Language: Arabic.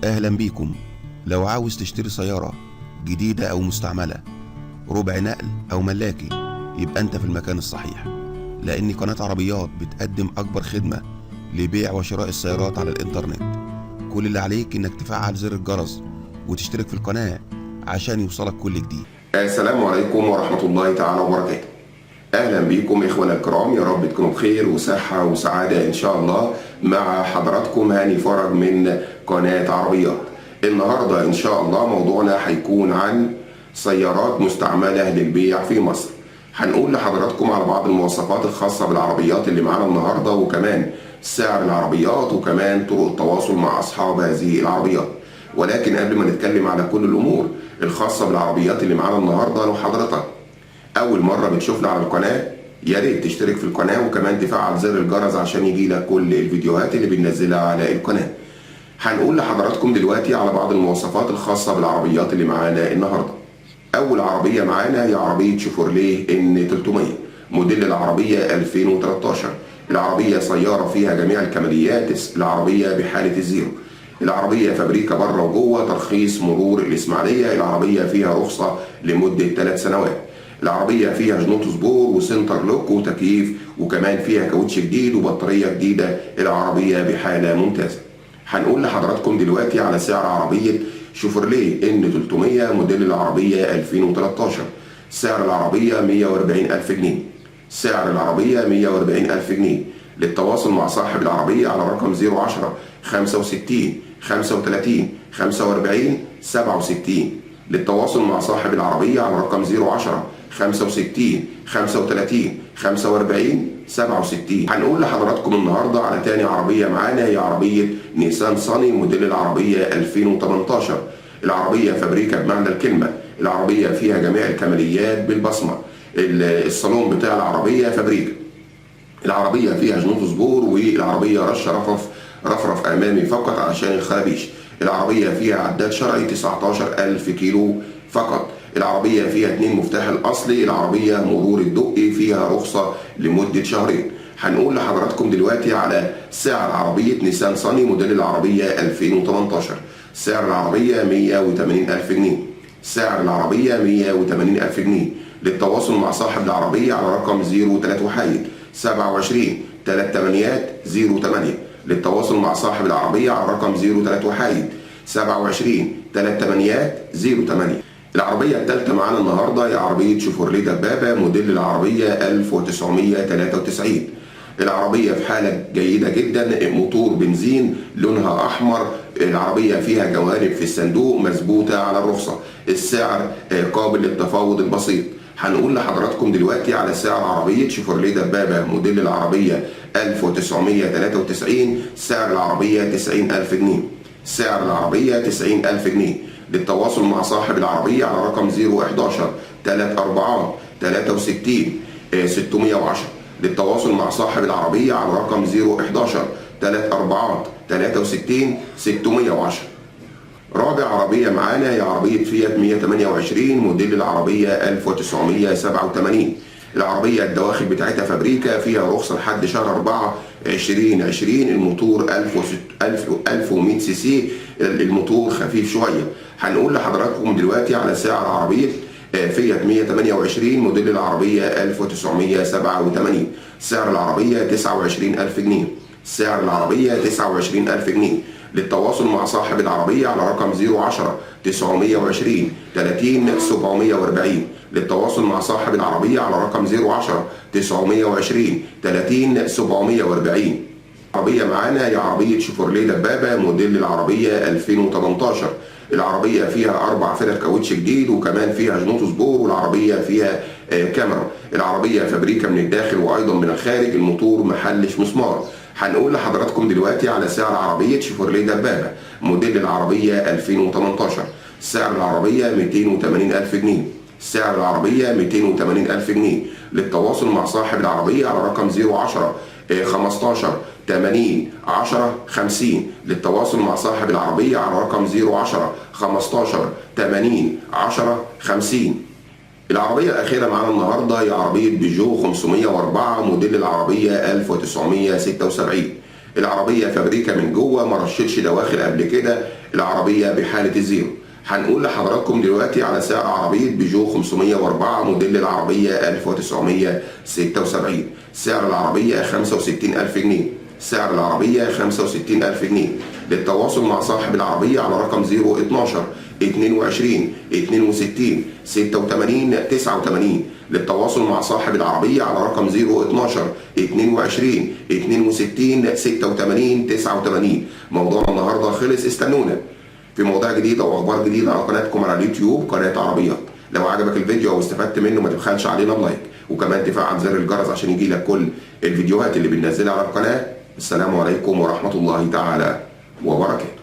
أهلا بيكم. لو عاوز تشتري سيارة جديدة أو مستعملة، ربع نقل أو ملاكي، يبقى أنت في المكان الصحيح، لأن قناة عربيات بتقدم أكبر خدمة لبيع وشراء السيارات على الإنترنت. كل اللي عليك إنك تفعل زر الجرس وتشترك في القناة عشان يوصلك كل جديد. السلام عليكم ورحمة الله تعالى وبركاته. أهلا بكم إخوانا الكرام، يا رب تكونوا بخير وصحة وسعادة إن شاء الله. مع حضراتكم هاني فرج من قناة عربيات. النهاردة إن شاء الله موضوعنا هيكون عن سيارات مستعملة للبيع في مصر. هنقول لحضراتكم على بعض المواصفات الخاصة بالعربيات اللي معانا النهاردة، وكمان سعر العربيات، وكمان طرق التواصل مع أصحاب هذه العربيات. ولكن قبل ما نتكلم على كل الأمور الخاصة بالعربيات اللي معانا النهاردة، لو حضرتك أول مرة بتشوفنا على القناة، يا ريت تشترك في القناة وكمان تفعل زر الجرس عشان يجيلك كل الفيديوهات اللي بننزلها على القناة. هنقول لحضراتكم دلوقتي على بعض المواصفات الخاصة بالعربيات اللي معانا النهاردة. أول عربية معانا هي عربية شيفورليه ان 300 موديل العربية 2013. العربية سيارة فيها جميع الكماليات، العربية بحالة الزيرو. العربية فابريكا بره وجوه، ترخيص مرور الإسماعيلية. العربية فيها رخصة لمدة 3 سنوات. العربية فيها جنوط سبور وسنتر لوك وتكييف، وكمان فيها كاوتش جديد وبطارية جديدة. العربية بحالة ممتازة. هنقول لحضراتكم دلوقتي على سعر عربية شيفورليه ان 300 موديل العربية 2013. سعر العربية 140,000 جنيه. سعر العربية 140,000 جنيه. للتواصل مع صاحب العربية على رقم 010 65 35 45 67. للتواصل مع صاحب العربية على رقم 010 65 35 45 67. هنقول لحضراتكم النهاردة على تاني عربية معانا، هي عربية نيسان صاني موديل العربية 2018. العربية فابريكا بمعنى الكلمة. العربية فيها جميع الكماليات بالبصمة. الصالون بتاع العربية فابريكا. العربية فيها جنوط سبور، والعربية رفرف أمامي فقط عشان الخرابيش. العربية فيها عداد شرعي 19,000 كيلو فقط. العربية فيها 2 مفتاح الأصلي. العربية مرور الدقي، فيها رخصة لمدة شهرين. هنقول لحضراتكم دلوقتي على سعر عربية نيسان صاني موديل العربية 2018. سعر العربية 180,000 جنيه. سعر العربية 180,000 جنيه. للتواصل مع صاحب العربية على رقم 031 27 38 08. للتواصل مع صاحب العربية على رقم 031 27 38 08. العربية الثالثة معانا النهاردة هي عربية شيفورليه دبابة موديل العربية 1993. العربية في حالة جيدة جدا، موتور بنزين لونها أحمر. العربية فيها جوانب في الصندوق مظبوطة على الرخصة. السعر قابل للتفاوض البسيط. هنقول لحضراتكم دلوقتي على سعر عربية شيفورليه دبابة موديل العربية 1993. سعر العربية 90,000 جنيه. سعر العربية 90,000 جنيه. للتواصل مع صاحب العربية على رقم 011 34 63 610. للتواصل مع صاحب العربية على رقم 011 34 63 610. رابع عربية معانا هي عربية فيات 128 موديل العربية 1987. العربية الدواخل بتاعتها فابريكا، فيها رخصة لحد شهر 4 2020. الموتور 1100 سي سي، الموتور خفيف شوية. هنقول لحضراتكم دلوقتي على سعر عربية فيات 128 موديل العربية 1987. سعر العربية 29,000 جنيه. سعر العربية 29,000 جنيه. للتواصل مع صاحب العربية على رقم 010 920 30 740. للتواصل مع صاحب العربية على رقم 010 920 30 740. العربية معانا هي عربية شيفورليه دبابة موديل العربية 2018. العربية فيها 4 فرق كاوتش جديد، وكمان فيها جنوط سبور، والعربية فيها كاميرا. العربية فابريكا من الداخل وأيضا من الخارج. الموتور محلش مسمار. هنقول لحضراتكم دلوقتي على سعر عربية شيفورليه دبابة موديل العربية 2018. سعر العربية 280,000 جنيه. سعر العربية 280,000 جنيه. للتواصل مع صاحب العربية على رقم 010 15 80 10 50. للتواصل مع صاحب العربية على رقم 010 15 80 10 50. العربية الأخيرة معانا النهاردة هي عربية بيجو 504 موديل العربية 1976. العربية فابريكا من جوه، ما رشتش دواخل قبل كده، العربية بحالة الزيرو. هنقول لحضراتكم دلوقتي على سعر عربية بيجو 504 موديل العربية 1976. سعر العربية 65,000 جنيه. سعر العربية 65,000 جنيه. للتواصل مع صاحب العربية على رقم 012 22 62 86 89. للتواصل مع صاحب العربية على رقم 012 22 62 86 89. موضوعنا النهارده خلص، استنونا في مواضيع جديدة وأخبار جديدة على قناتكم على اليوتيوب، قناة عربيات. لو عجبك الفيديو أو استفدت منه ما تبخلش علينا بلايك، وكمان تفعل زر الجرس عشان يجيلك كل الفيديوهات اللي بننزلها على القناة. السلام عليكم ورحمة الله تعالى وبركاته.